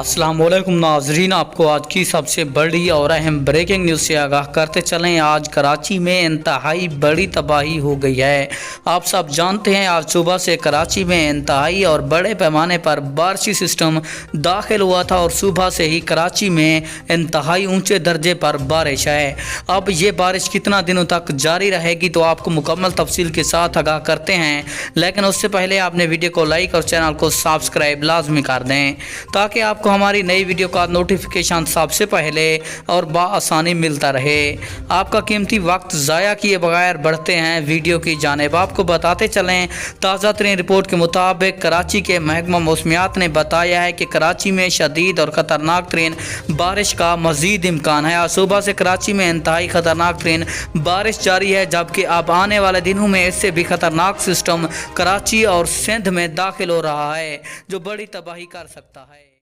अस्सलाम वालेकुम नाजरीन, आपको आज की सबसे बड़ी और अहम ब्रेकिंग न्यूज़ से आगाह करते चलें। आज कराची में इंतहाई बड़ी तबाही हो गई है। आप सब जानते हैं आज सुबह से कराची में इंतहाई और बड़े पैमाने पर बारिशी सिस्टम दाखिल हुआ था और सुबह से ही कराची में इंतहाई ऊंचे दर्जे पर बारिश है। अब ये बारिश कितना दिनों तक जारी रहेगी तो आपको मुकम्मल तफसील के साथ आगाह करते हैं, लेकिन उससे पहले आपने वीडियो को लाइक और चैनल को सब्सक्राइब लाजमी कर दें ताकि आपको हमारी नई वीडियो का नोटिफिकेशन सबसे पहले और बआसानी मिलता रहे। आपका कीमती वक्त ज़ाया किए बगैर बढ़ते हैं वीडियो की जानिब। आपको बताते चलें, ताज़ा तरीन रिपोर्ट के मुताबिक कराची के महकमा मौसमियात ने बताया है कि कराची में शदीद और ख़तरनाक तरीन बारिश का मज़ीद इम्कान है। आज सुबह से कराची में इंतहाई ख़तरनाक तरीन बारिश जारी है, जबकि अब आने वाले दिनों में इससे भी ख़तरनाक सिस्टम कराची और सिंध में दाखिल हो रहा है जो बड़ी तबाही कर सकता है।